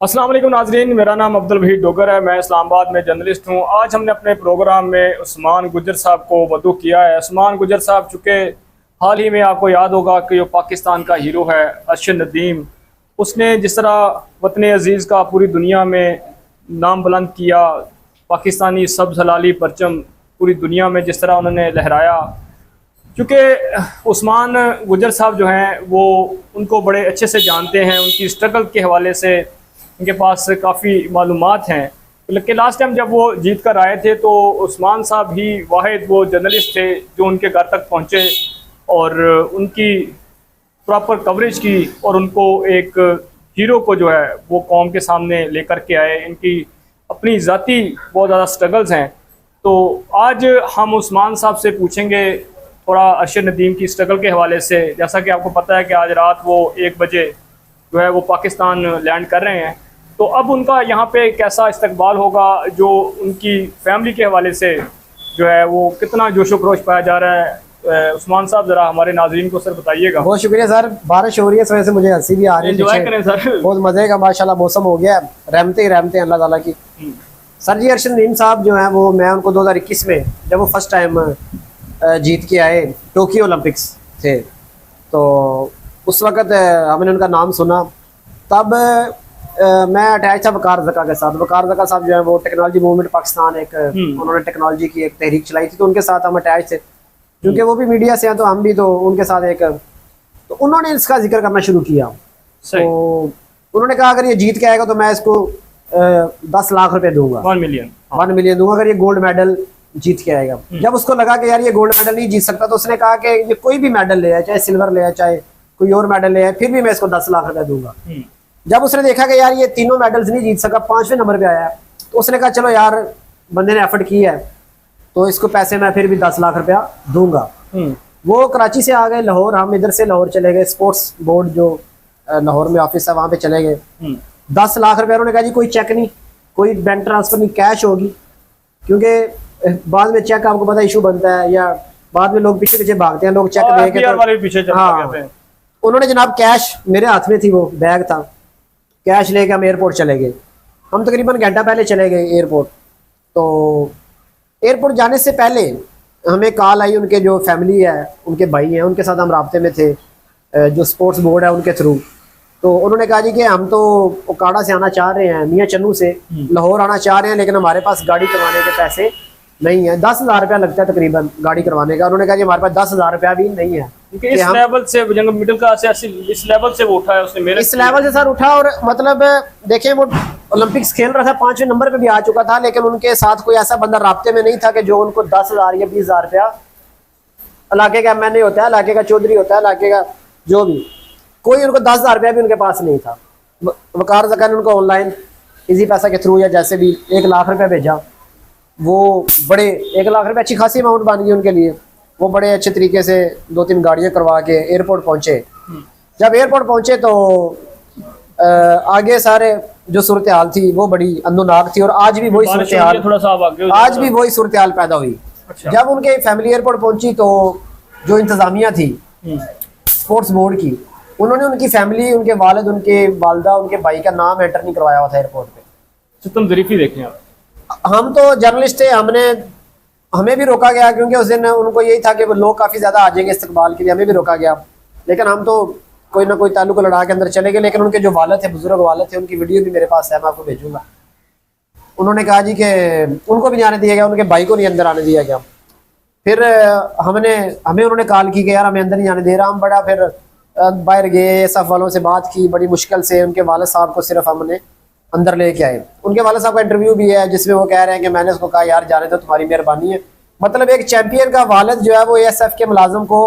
अस्सलाम वालेकुम नाजरीन, मेरा नाम अब्दुल वहीद डोगर है। मैं इस्लामाबाद में जर्नलिस्ट हूँ। आज हमने अपने प्रोग्राम में उस्मान गुज्जर साहब को मदऊ किया है। उस्मान गुज्जर साहब चूँकि हाल ही में आपको याद होगा कि जो पाकिस्तान का हीरो है अरशद नदीम, उसने जिस तरह वतन अजीज़ का पूरी दुनिया में नाम बुलंद किया, पाकिस्तानी सब्ज़ हलाली परचम पूरी दुनिया में जिस तरह उन्होंने लहराया, क्योंकि उस्मान गुज्जर साहब जो हैं वो उनको बड़े अच्छे से जानते हैं, उनकी स्ट्रगल के हवाले से उनके पास काफ़ी मालूमात हैं। लेकिन लास्ट टाइम जब वो जीत कर आए थे तो उस्मान साहब ही वाहिद वो जर्नलिस्ट थे जो उनके घर तक पहुँचे और उनकी प्रॉपर कवरेज की और उनको एक हीरो को जो है वो कौम के सामने लेकर के आए। इनकी अपनी ज़ाती बहुत ज़्यादा स्ट्रगल्स हैं। तो आज हम उस्मान साहब से पूछेंगे थोड़ा अरशद नदीम की स्ट्रगल के हवाले से। जैसा कि आपको पता है कि आज रात वो 1 बजे जो है वो पाकिस्तान लैंड कर रहे हैं, तो अब उनका यहाँ पे कैसा इस्तकबाल होगा, जो उनकी फैमिली के हवाले से जो है वो कितना जोशो खरोश पाया जा रहा है। उस्मान साहब ज़रा हमारे नाजरीन को सर बताइएगा। बहुत शुक्रिया सर। बारिश हो रही है, इस वजह से मुझे हंसी भी आ रही है। एंजॉय करें सर, बहुत मजे का माशाल्लाह मौसम हो गया है। रहमते ही रहमते अल्लाह ताला की। सर जी, अरशद नदीम साहब जो हैं वो मैं उनको 2021 में जब वो फर्स्ट टाइम जीत के आए, टोक्यो ओलंपिक्स थे, तो उस वक़्त हमने उनका नाम सुना। तब मैं अटैच था वकार ज़का के साथ। वकार ज़का साहब जो है वो टेक्नोलॉजी मूवमेंट पाकिस्तान एक उन्होंने टेक्नोलॉजी की एक तहरीक चलाई थी, तो उनके साथ हम अटैच थे क्योंकि वो भी मीडिया से हैं, तो हम भी तो उनके साथ एक, तो उन्होंने इसका जिक्र करना शुरू किया। तो उन्होंने कहा अगर ये जीत के आएगा तो मैं इसको 10 लाख रुपए दूंगा, 1 मिलियन दूंगा अगर ये गोल्ड मेडल जीत के आएगा। जब उसको लगा कि यार ये गोल्ड मेडल नहीं जीत सकता, तो उसने कहा कि ये कोई भी मेडल ले आए, चाहे सिल्वर ले आए, चाहे कोई और मेडल ले आए, फिर भी मैं इसको 10 लाख रुपए दूंगा। जब उसने देखा कि यार ये तीनों मेडल्स नहीं जीत सका, 5वें नंबर पे आया, तो उसने कहा चलो यार बंदे ने एफर्ट की है तो इसको पैसे मैं फिर भी 10 लाख रुपया दूंगा। वो कराची से आ गए लाहौर, हम इधर से लाहौर चले गए, स्पोर्ट्स बोर्ड जो लाहौर में ऑफिस है वहां पे चले गए। 10 लाख रुपया उन्होंने कहा जी कोई चेक नहीं, कोई बैंक ट्रांसफर नहीं, कैश होगी, क्योंकि बाद में चेक आपको पता इशू बनता है, या बाद में लोग पीछे पीछे भागते हैं, लोग चेक दे के। हाँ, उन्होंने जनाब कैश मेरे हाथ में थी, वो बैग था, कैश लेके हम एयरपोर्ट चले गए। हम तकरीबन घंटा पहले चले गए एयरपोर्ट। तो एयरपोर्ट जाने से पहले हमें कॉल आई, उनके जो फैमिली है, उनके भाई हैं, उनके साथ हम राब्ते में थे, जो स्पोर्ट्स बोर्ड है उनके थ्रू। तो उन्होंने कहा जी कि हम तो ओकाड़ा से आना चाह रहे हैं, मियाँ चन्नू से लाहौर आना चाह रहे हैं, लेकिन हमारे पास गाड़ी करवाने के पैसे नहीं है। 10,000 रुपया लगता है तकरीबन गाड़ी करवाने का। उन्होंने कहा जी हमारे पास 10,000 रुपया भी नहीं है। इस लेवल से मिडिल क्लास से इस लेवल से वो उठा है उसने, मेरे इस लेवल से सर उठा। और मतलब देखें, वो ओलंपिक्स खेल रहा था, 5वें नंबर पे भी आ चुका था, लेकिन उनके साथ कोई ऐसा बंदा राब्ते में नहीं था कि जो उनको 10,000 या 20,000 रुपया, इलाके का एमएनए होता है, इलाके का चौधरी होता है, इलाके का जो भी, कोई उनको 10,000 रुपया भी उनके पास नहीं था। वकार ज़का ने उनको ऑनलाइन इजी पैसा के थ्रू या जैसे भी 1 लाख रुपया भेजा। वो बड़े 1 लाख रुपये अच्छी खासी अमाउंट बन गई उनके लिए। वो बड़े अच्छे तरीके से 2-3 गाड़ियाँ करवा के एयरपोर्ट पहुँचे। जब एयरपोर्ट पहुँचे तो आगे सारे जो सूरत हाल थी वो बड़ी अंदोनाक थी, और आज भी वही सूरत हाल, आज भी वही सूरत हाल पैदा हुई। अच्छा। जब उनके फैमिली एयरपोर्ट पहुंची तो जो इंतजामिया थी स्पोर्ट्स बोर्ड की, उन्होंने उनकी फैमिली, उनके वालिद, उनके वालदा, उनके भाई का नाम एंटर नहीं करवाया हुआ था एयरपोर्ट पे। तुम ज़रीफ़ी देखें आप। हम तो जर्नलिस्ट थे, हमें भी रोका गया क्योंकि उस दिन उनको यही था कि लोग काफ़ी ज़्यादा आ जाएंगे इस्तकबाल के लिए, हमें भी रोका गया। लेकिन हम तो कोई ना कोई ताल्लुक लड़ा के अंदर चले गए। लेकिन उनके जो वालिद थे, बुजुर्ग वालिद थे, उनकी वीडियो भी मेरे पास है, मैं आपको भेजूंगा। उन्होंने कहा जी कि उनको भी नहीं आने दिया गया, उनके भाई को नहीं अंदर आने दिया गया। फिर हमें उन्होंने कॉल की कि यार हमें अंदर नहीं आने दे रहा। हम बड़ा फिर बाहर गए, सब वालों से बात की, बड़ी मुश्किल से उनके वालिद साहब को सिर्फ हमने अंदर लेके आए। उनके वालिद साहब का इंटरव्यू भी है जिसमें वो कह रहे हैं कि मैंने उसको कहा यार जाने दो, तुम्हारी मेहरबानी है। मतलब एक चैंपियन का वालिद जो है वो ASF के मुलाजिम को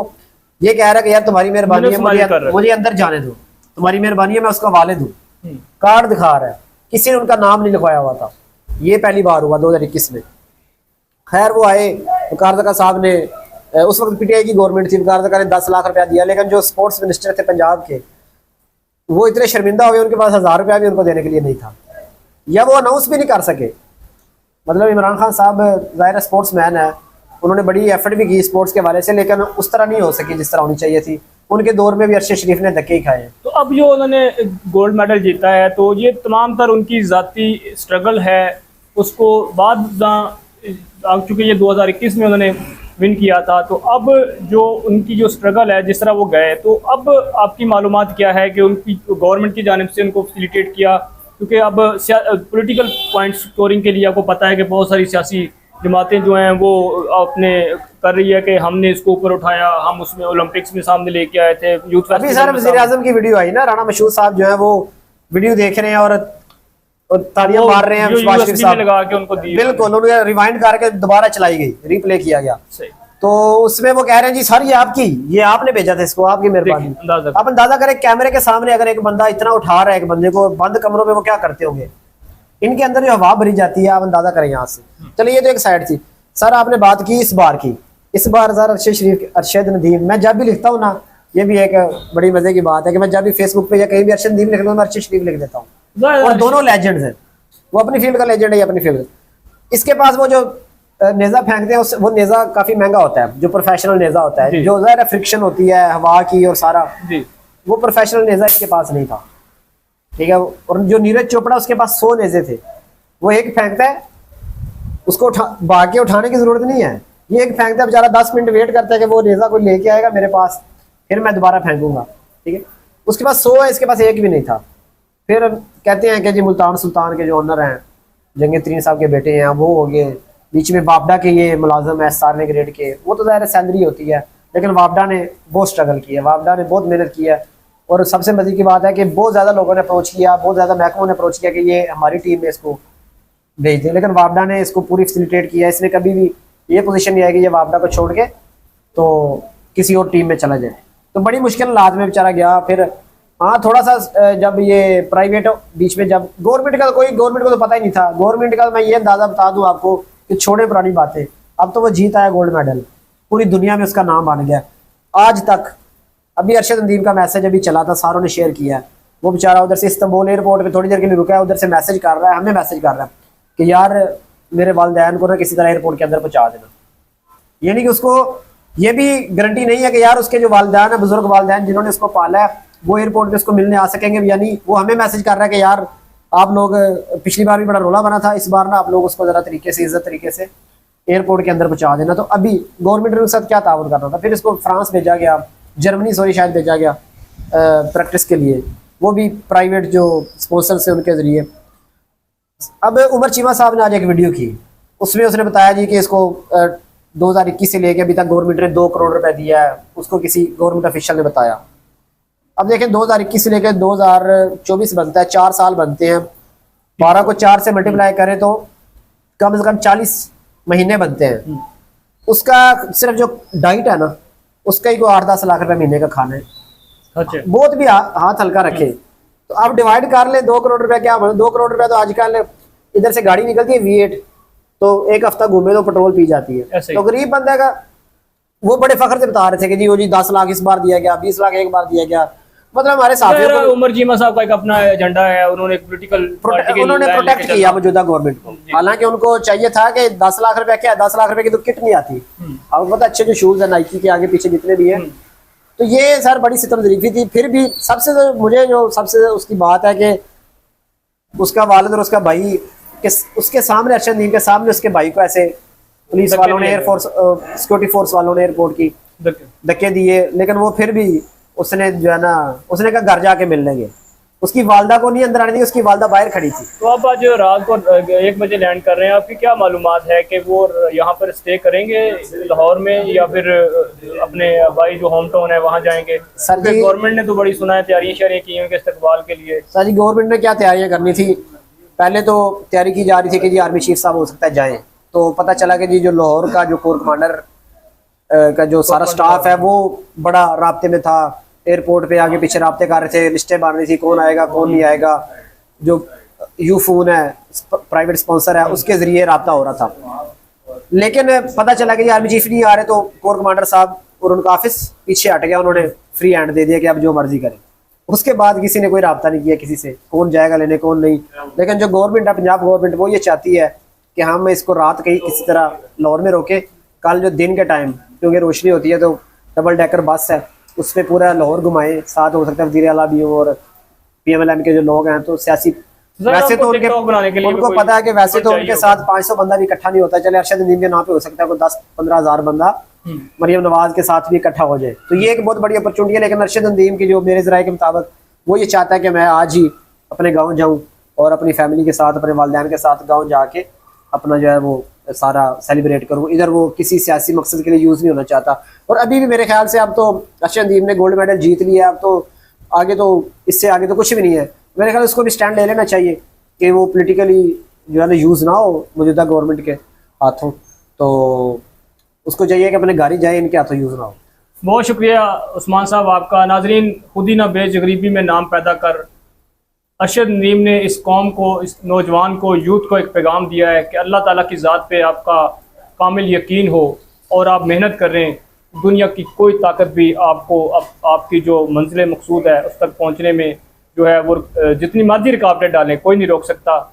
ये कह रहा है कि यार तुम्हारी मेहरबानी है, मुझे अंदर जाने दो, तुम्हारी मेहरबानी है, मैं उसका वालिद हूँ। कार्ड दिखा रहा है, किसी ने उनका नाम नहीं लिखवाया हुआ था। ये पहली बार हुआ 2021 में। खैर वो आए, वकार ज़का साहब ने, उस वक्त PTI की गवर्नमेंट थी, वकार ज़का ने 10 लाख रुपया दिया। लेकिन जो स्पोर्ट्स मिनिस्टर थे पंजाब के, वो इतने शर्मिंदा हो गए, उनके पास 1000 रुपया भी उनको देने के लिए नहीं था, या वो अनाउंस भी नहीं कर सके। मतलब इमरान खान साहब ज़ाहिर स्पोर्ट्स मैन है, उन्होंने बड़ी एफर्ट भी की स्पोर्ट्स के हवाले से, लेकिन उस तरह नहीं हो सकी जिस तरह होनी चाहिए थी। उनके दौर में भी अरशद शरीफ ने धक्के ही खाए हैं। तो अब जो उन्होंने गोल्ड मेडल जीता है, तो ये तमाम तर उनकी ज़ाती स्ट्रगल है, उसको बाद चूँकि ये 2021 में उन्होंने विन किया था, तो अब जो उनकी जो स्ट्रगल है, जिस तरह वो गए, तो अब आपकी मालूमात क्या है कि उनकी गवर्नमेंट की जानिब से उनको फैसिलिटेट किया? क्योंकि अब पॉलिटिकल पॉइंट स्कोरिंग के लिए आपको पता है कि बहुत सारी सियासी जमातें जो हैं वो अपने कर रही है कि हमने इसको ऊपर उठाया, हम उसमें ओलंपिक्स में सामने लेके आए थे, यूथ अभी सर वज़ीर आज़म की वीडियो आई ना, राना मशहूद साहब जो है वो वीडियो देख रहे हैं और तालियां मार रहे हैं शहबाज शरीफ साहब लगा के उनको दी, बिल्कुल उन्होंने रिवाइंड करके दोबारा चलाई गई, रिप्ले किया गया। सही। तो उसमें वो कह रहे हैं जी सर ये आपने भेजा था, इसको आपकी मेहरबानी। आप अंदाजा करें कैमरे के सामने अगर एक बंदा इतना उठा रहा है एक बंदे को, बंद कमरों में वो क्या करते होंगे, इनके अंदर जो हवा भरी जाती है, आप अंदाजा करें यहाँ से। चलिए ये तो एक साइड थी। सर आपने बात की इस बार की, इस बार सर अरशद नदीम, मैं जब भी लिखता हूँ ना, ये भी एक बड़ी मजे की बात है कि मैं जब भी फेसबुक पे या कहीं भी अरशद नदीम लिख लूँ, मैं अरशद शरीफ लिख देता हूँ। और दोनों लेजेंड्स हैं, वो अपनी फील्ड का लेजेंड है, अपनी फील्ड। इसके पास वो जो नेजा फेंकते हैं, वो नेजा काफी महंगा होता है, जो प्रोफेशनल नेजा होता है, जो ज़ाहिर फ्रिक्शन होती है हवा की और सारा, वो प्रोफेशनल नेजा इसके पास नहीं था, ठीक है। और जो नीरज चोपड़ा, उसके पास 100 नेजे थे, वो एक फेंकता है, उसको भाग के उठाने की जरूरत नहीं है, ये एक फेंकता है बेचारा, 10 मिनट वेट करता है कि वो नेजा कोई लेके आएगा मेरे पास, फिर मैं दोबारा फेंकूंगा, ठीक है। उसके पास 100 है, इसके पास एक भी नहीं था। फिर कहते हैं कि जी मुल्तान सुल्तान के जो ऑनर हैं, जंगे तरीन साहब के बेटे हैं, वो हो गए, बीच में वापडा के ये मुलाजम है सारने ग्रेड के, वो तो ज़ाहिर सैलरी होती है, लेकिन वापडा ने बहुत स्ट्रगल किया, वापडा ने बहुत मेहनत की है। और सबसे मजे की बात है कि बहुत ज़्यादा लोगों ने अप्रोच किया, बहुत ज़्यादा महकमों ने अप्रोच किया कि ये हमारी टीम में इसको भेज दें, लेकिन वापडा ने इसको पूरी फैसिलिटेट किया। इसने कभी भी ये पोजीशन नहीं आई कि ये वापडा को छोड़ के तो किसी और टीम में चला जाए। तो बड़ी मुश्किल हालात में बेचारा गया। फिर हाँ, थोड़ा सा जब ये प्राइवेट बीच में, जब गवर्नमेंट को तो पता ही नहीं था। गवर्नमेंट का मैं ये अंदाज़ा बता दूँ आपको कि छोड़े पुरानी बातें, अब तो वो जीत आया गोल्ड मेडल, पूरी दुनिया में उसका नाम बन गया आज तक। अभी अरशद नदीम का मैसेज अभी चला था, सारों ने शेयर किया, वो बेचारा उधर से इस्तांबुल एयरपोर्ट पे थोड़ी देर के लिए रुका है, उधर से मैसेज कर रहा है, हमें मैसेज कर रहा है कि यार मेरे वालिदैन को ना किसी तरह एयरपोर्ट के अंदर पहुंचा देना। यानी कि उसको ये भी गारंटी नहीं है कि यार उसके जो वालिदैन है, बुजुर्ग वालिदैन जिन्होंने उसको पाला है, वो एयरपोर्ट पे उसको मिलने आ सकेंगे। यानी वो हमें मैसेज कर रहा है कि यार आप लोग, पिछली बार भी बड़ा रोला बना था, इस बार ना आप लोग उसको जरा तरीके से, इज्जत तरीके से एयरपोर्ट के अंदर पहुंचा देना। तो अभी गवर्नमेंट ने उसके साथ क्या ताउन करना था। फिर इसको फ्रांस भेजा गया, जर्मनी शायद भेजा गया प्रैक्टिस के लिए, वो भी प्राइवेट जो स्पॉन्सर से उनके जरिए। अब उमर चीमा साहब ने आज एक वीडियो की, उसमें उसने बताया जी कि इसको 2021 से लेके अभी तक गवर्नमेंट ने 2 करोड़ रुपए दिया है, उसको किसी गवर्नमेंट ऑफिशियल ने बताया। अब देखें 2021 से लेकर 2024 बनता है, 4 साल बनते हैं, 12 को 4 से मल्टीप्लाई करें तो कम से कम 40 महीने बनते हैं। उसका सिर्फ जो डाइट है ना, उसका ही को 8-10 लाख रुपए महीने का खाना है। अच्छा। बहुत भी हाथ हल्का रखे तो आप डिवाइड कर ले, 2 करोड़ रुपए क्या, 2 करोड़ रुपए तो आजकल इधर से गाड़ी निकलती है V8, तो एक हफ्ता घूमे तो पेट्रोल पी जाती है। तो गरीब बंदे का, वो बड़े फख्र से बता रहे थे कि जी वो जी 10 लाख इस बार दिया गया, 20 लाख एक बार दिया गया। मतलब हमारे साथियों को, उमर चीमा साहब का एक अपना एजेंडा है, उन्होंने प्रोटेक्ट किया मौजूदा गवर्नमेंट को। हालांकि उनको चाहिए था कि 10 लाख रुपए क्या, 10 लाख रुपए की तो किट नहीं आती। अब पता अच्छे जो शूज है नाइकी के आगे पीछे जितने भी हैं, तो ये सर बड़ी सितम ज़रीफी थी। फिर भी सबसे उसकी बात है कि उसका वालिद और उसका भाई उसके सामने, अरशद नदीम के सामने उसके भाई को ऐसे पुलिस वालों ने, एयरफोर्स सिक्योरिटी फोर्स वालों ने एयरपोर्ट की धक्के दिए, लेकिन वो फिर भी उसने जो है ना, उसने कहा घर जाके मिल लेंगे। उसकी वालदा को नहीं अंदर आने दी, उसकी वालदा बाहर खड़ी थी। तो आप आज रात को 1 बजे लैंड कर रहे हैं, आपकी क्या मालूमात है कि वो यहाँ पर स्टे करेंगे लाहौर में, या फिर अपने भाई जो होम टाउन है वहाँ जाएंगे? सर जी गवर्नमेंट ने तो बड़ी सुना है तैयारियां की हैं इस्तकबाल के लिए। सर जी गवर्नमेंट ने क्या तैयारियां करनी थी, पहले तो तैयारी की जा रही थी कि जी आर्मी चीफ साहब हो सकता है जाए। तो पता चला कि जी जो लाहौर का जो कोर कमांडर का जो सारा स्टाफ है वो बड़ा राब्ते में था, एयरपोर्ट पे आगे पीछे राब्ते कर रहे थे, लिस्टें बन रही थी कौन आएगा कौन नहीं आएगा। जो यूफोन है प्राइवेट स्पॉन्सर है, उसके जरिए राब्ता हो रहा था। लेकिन पता चला कि आर्मी चीफ नहीं आ रहे, तो कोर कमांडर साहब और उनका ऑफिस पीछे हट गया, उन्होंने फ्री हैंड दे दिया कि आप जो मर्जी करें। उसके बाद किसी ने कोई राब्ता नहीं किया किसी से, कौन जाएगा लेने कौन नहीं। लेकिन जो गवर्नमेंट है, पंजाब गवर्नमेंट, वो ये चाहती है कि हम इसको रात कहीं किसी तरह लाहौर में रोके, कल जो दिन के टाइम क्योंकि रोशनी होती है तो डबल डेकर बस है, उस पर पूरा लाहौर घुमाएं, साथ हो सकता है वज़ीर आला भी हो और PMLN के जो लोग हैं, तो सियासी वैसे तो उनके बनाने के लिए उनको कोई पता है कि वैसे तो चाहिए उनके होगा। साथ 500 बंदा भी इकट्ठा नहीं होता, चले अरशद नदीम के नाम पे हो सकता है कोई 10-15 हज़ार बंदा मरियम नवाज के साथ भी इकट्ठा हो जाए, तो ये एक बहुत बड़ी अपॉर्चुनिटी है। लेकिन अरशद नदीम की जो मेरे ज़राए के मुताबिक वो ये चाहता है कि मैं आज ही अपने गाँव जाऊँ और अपनी फैमिली के साथ, अपने वालिदैन के साथ गाँव जाके अपना जो है वो सारा सेलिब्रेट करूँ। इधर वो किसी सियासी मकसद के लिए यूज़ नहीं होना चाहता। और अभी भी मेरे ख्याल से अब तो अरशद नदीम ने गोल्ड मेडल जीत लिया, अब तो आगे तो इससे आगे तो कुछ भी नहीं है। मेरे ख्याल उसको भी स्टैंड ले लेना चाहिए कि वो पॉलिटिकली जो है ना यूज़ ना हो मौजूदा गवर्नमेंट के हाथों, तो उसको चाहिए कि अपने घर ही जाए, इनके हाथों यूज़ ना हो। बहुत शुक्रिया उस्मान साहब आपका। नाजरीन, खुद ही ना बेच गरीबी में नाम पैदा कर अरशद नदीम ने इस कौम को, इस नौजवान को, यूथ को एक पैगाम दिया है कि अल्लाह ताला की ज़ात पे आपका कामिल यकीन हो और आप मेहनत कर रहे हैं, दुनिया की कोई ताकत भी आपको आपकी जो मंजिल मकसूद है उस तक पहुँचने में जो है वो जितनी मर्जी रुकावटें डालें कोई नहीं रोक सकता।